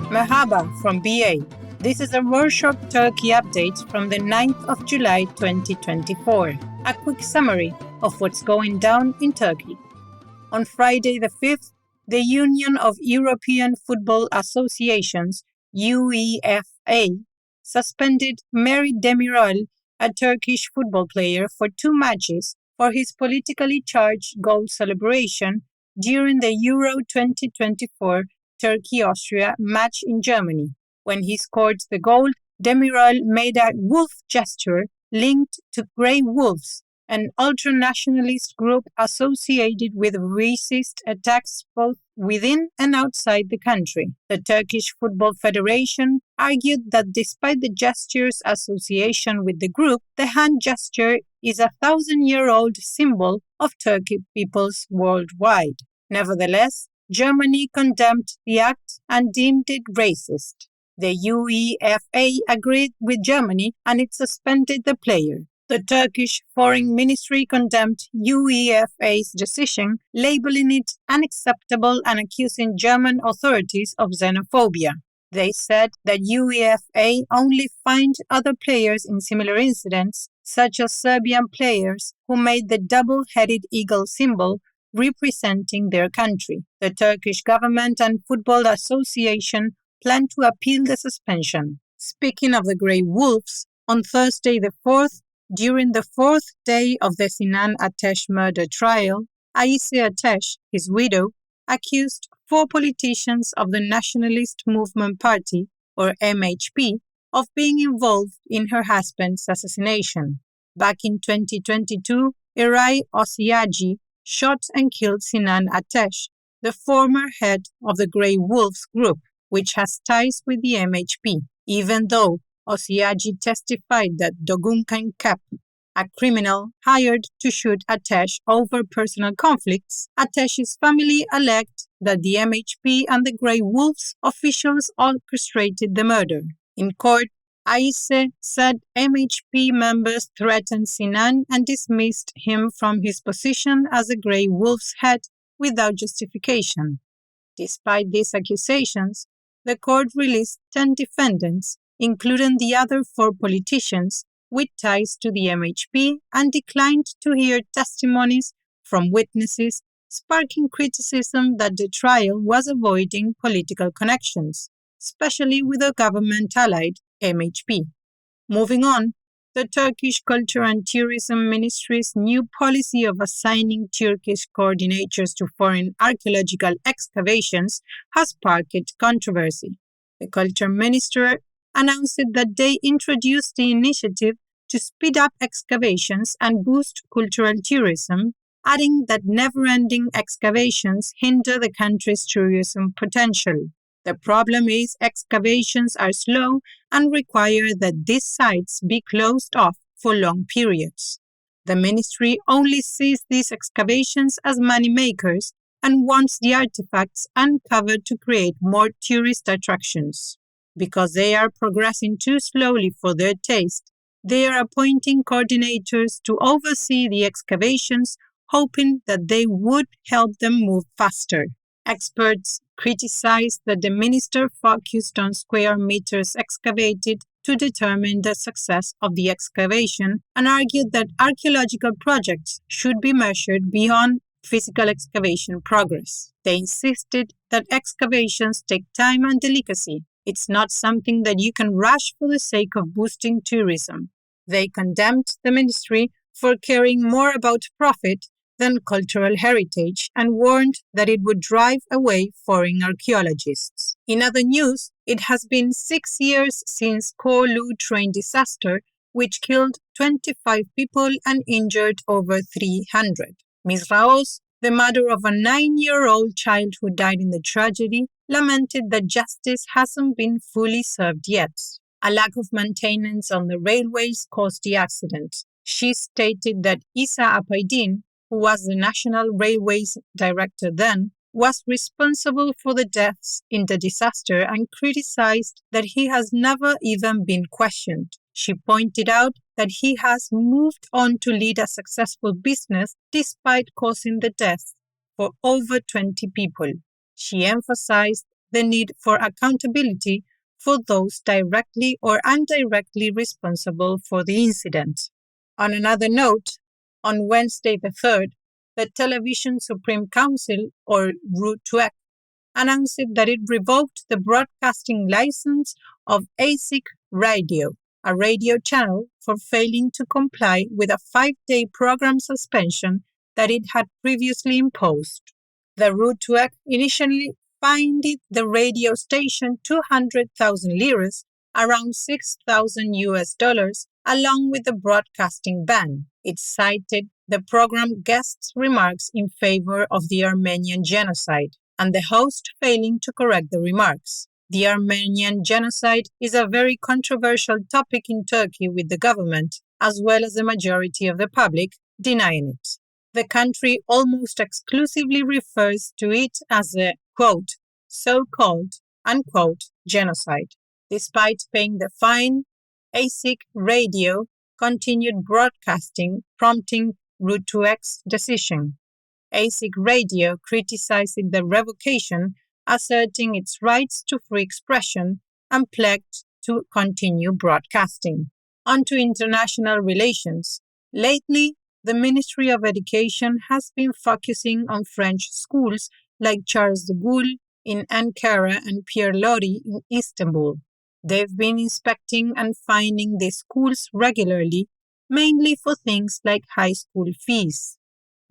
Merhaba from BA. This is a workshop Turkey update from the 9th of July 2024. A quick summary of what's going down in Turkey. On Friday the 5th, the Union of European Football Associations, UEFA, suspended Mehmet Demirel, a Turkish football player, for 2 matches for his politically charged goal celebration during the Euro 2024 Turkey-Austria match in Germany. When he scored the goal, Demirel made a wolf gesture linked to grey wolves, an ultranationalist group associated with racist attacks both within and outside the country. The Turkish Football Federation argued that despite the gesture's association with the group, the hand gesture is a 1,000-year-old symbol of Turkish peoples worldwide. Nevertheless, Germany condemned the act and deemed it racist. The UEFA agreed with Germany and it suspended the player. The Turkish Foreign Ministry condemned UEFA's decision, labeling it unacceptable and accusing German authorities of xenophobia. They said that UEFA only fined other players in similar incidents, such as Serbian players who made the double-headed eagle symbol representing their country. The Turkish government and Football Association plan to appeal the suspension. Speaking of the Grey Wolves, on Thursday the 4th, during the 4th day of the Sinan Ateş murder trial, Sinan Ateş, his widow, accused 4 politicians of the Nationalist Movement Party, or MHP, of being involved in her husband's assassination. Back in 2022, Eray Osiyaci shot and killed Sinan Ateş, the former head of the Grey Wolves group, which has ties with the MHP. Even though Osiyaci testified that Dogunkan Kep, a criminal hired to shoot Ateş over personal conflicts, Ateş's family alleged that the MHP and the Grey Wolves officials orchestrated the murder. In court, Aise said MHP members threatened Sinan and dismissed him from his position as a Grey Wolves head without justification. Despite these accusations, the court released 10 defendants, including the other 4 politicians with ties to the MHP, and declined to hear testimonies from witnesses, sparking criticism that the trial was avoiding political connections, especially with the government-allied MHP. Moving on, the Turkish Culture and Tourism Ministry's new policy of assigning Turkish coordinators to foreign archaeological excavations has sparked controversy. The Culture Minister announced that they introduced the initiative to speed up excavations and boost cultural tourism, adding that never-ending excavations hinder the country's tourism potential. The problem is excavations are slow and require that these sites be closed off for long periods. The ministry only sees these excavations as moneymakers and wants the artifacts uncovered to create more tourist attractions. Because they are progressing too slowly for their taste, they are appointing coordinators to oversee the excavations, hoping that they would help them move faster. Experts criticized that the minister focused on square meters excavated to determine the success of the excavation and argued that archaeological projects should be measured beyond physical excavation progress. They insisted that excavations take time and delicacy. It's not something that you can rush for the sake of boosting tourism. They condemned the ministry for caring more about profit than cultural heritage and warned that it would drive away foreign archaeologists. In other news, it has been 6 years since Kolu train disaster, which killed 25 people and injured over 300. Ms. Raos, the mother of a 9-year-old child who died in the tragedy, lamented that justice hasn't been fully served yet. A lack of maintenance on the railways caused the accident. She stated that Isa Apaydin, who was the National Railways Director then, was responsible for the deaths in the disaster and criticized that he has never even been questioned. She pointed out that he has moved on to lead a successful business despite causing the death for over 20 people. She emphasized the need for accountability for those directly or indirectly responsible for the incident. On another note, on Wednesday the 3rd, the Television Supreme Council, or RUTUEC, announced that it revoked the broadcasting license of ASIC Radio, a radio channel, for failing to comply with a 5-day program suspension that it had previously imposed. The RUTUEC initially fined the radio station 200,000 liras, around $6,000, along with the broadcasting ban. It cited the program guest's remarks in favor of the Armenian genocide and the host failing to correct the remarks. The Armenian genocide is a very controversial topic in Turkey, with the government, as well as the majority of the public, denying it. The country almost exclusively refers to it as a, quote, so-called, unquote, genocide. Despite paying the fine, ASIC Radio continued broadcasting, prompting RUTUEC's decision. ASIC Radio criticized the revocation, asserting its rights to free expression, and pledged to continue broadcasting. On to international relations. Lately, the Ministry of Education has been focusing on French schools like Charles de Gaulle in Ankara and Pierre Loti in Istanbul. They've been inspecting and fining these schools regularly, mainly for things like high school fees.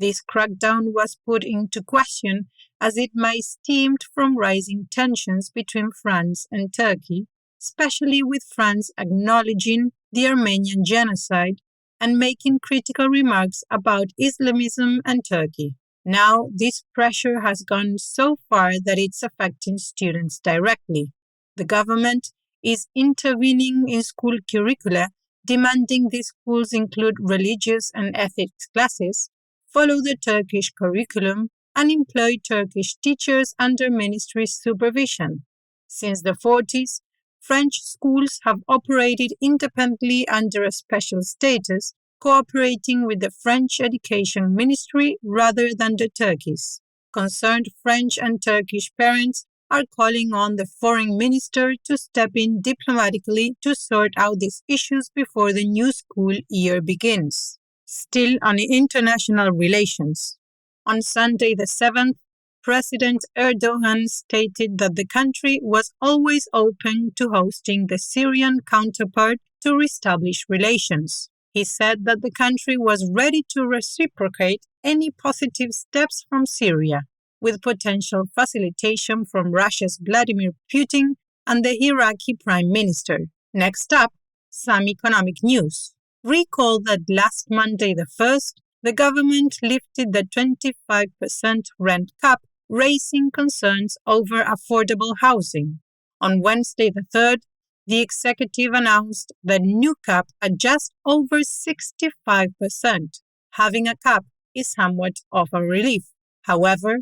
This crackdown was put into question as it might stem from rising tensions between France and Turkey, especially with France acknowledging the Armenian genocide and making critical remarks about Islamism and Turkey. Now, this pressure has gone so far that it's affecting students directly. The government is intervening in school curricula, demanding these schools include religious and ethics classes, follow the Turkish curriculum, and employ Turkish teachers under ministry supervision. Since the 40s, French schools have operated independently under a special status, cooperating with the French Education Ministry rather than the Turkish. Concerned French and Turkish parents are calling on the foreign minister to step in diplomatically to sort out these issues before the new school year begins. Still on international relations. On Sunday the 7th, President Erdogan stated that the country was always open to hosting the Syrian counterpart to reestablish relations. He said that the country was ready to reciprocate any positive steps from Syria, with potential facilitation from Russia's Vladimir Putin and the Iraqi Prime Minister. Next up, some economic news. Recall that last Monday the 1st, the government lifted the 25% rent cap, raising concerns over affordable housing. On Wednesday the 3rd, the executive announced the new cap at just over 65%. Having a cap is somewhat of a relief. However,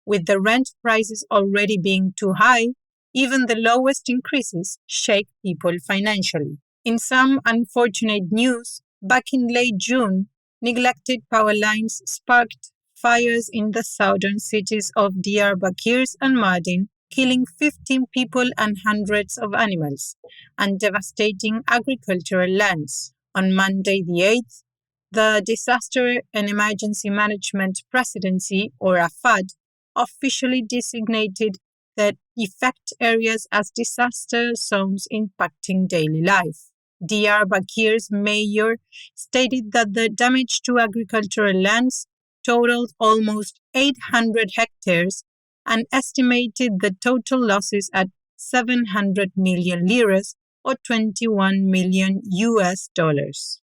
with the rent prices already being too high, even the lowest increases shake people financially. In some unfortunate news, back in late June, neglected power lines sparked fires in the southern cities of Diyarbakir and Mardin, killing 15 people and hundreds of animals, and devastating agricultural lands. On Monday the 8th, the Disaster and Emergency Management Presidency, or AFAD, officially designated the effect areas as disaster zones impacting daily life. Diyarbakir's mayor stated that the damage to agricultural lands totaled almost 800 hectares and estimated the total losses at 700 million liras or $21 million.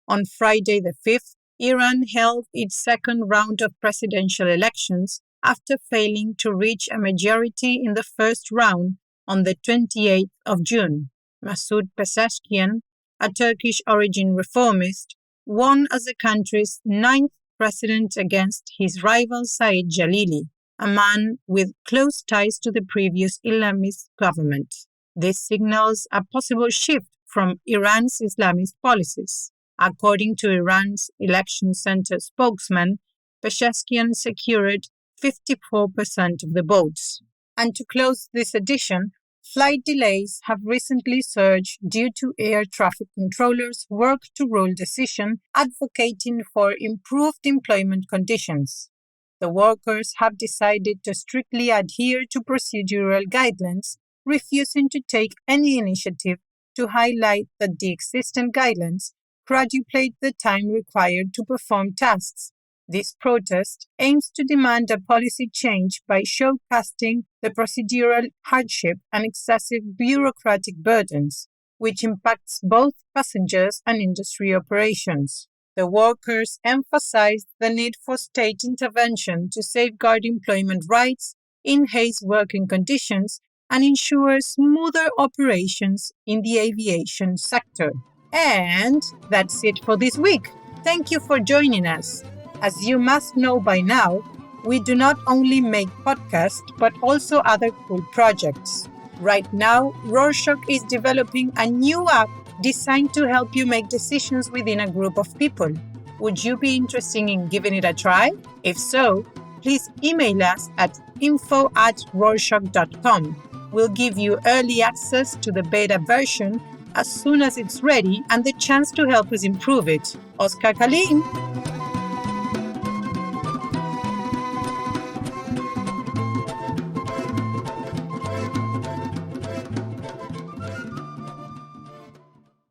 On Friday the 5th, Iran held its second round of presidential elections after failing to reach a majority in the first round on the 28th of June. Masoud Pezeshkian, a Turkish-origin reformist, won as the country's ninth president against his rival Said Jalili, a man with close ties to the previous Islamist government. This signals a possible shift from Iran's Islamist policies. According to Iran's election center spokesman, Pezeshkian secured 54% of the votes. And to close this edition, flight delays have recently surged due to air traffic controllers' work-to-rule decision advocating for improved employment conditions. The workers have decided to strictly adhere to procedural guidelines, refusing to take any initiative to highlight that the existing guidelines quadruplate the time required to perform tasks. This protest aims to demand a policy change by showcasing the procedural hardship and excessive bureaucratic burdens, which impacts both passengers and industry operations. The workers emphasized the need for state intervention to safeguard employment rights, enhance working conditions, and ensure smoother operations in the aviation sector. And that's it for this week. Thank you for joining us. As you must know by now, we do not only make podcasts, but also other cool projects. Right now, Rorschach is developing a new app designed to help you make decisions within a group of people. Would you be interested in giving it a try? If so, please email us at info@rorschach.com. We'll give you early access to the beta version as soon as it's ready and the chance to help us improve it. Oscar Kalin!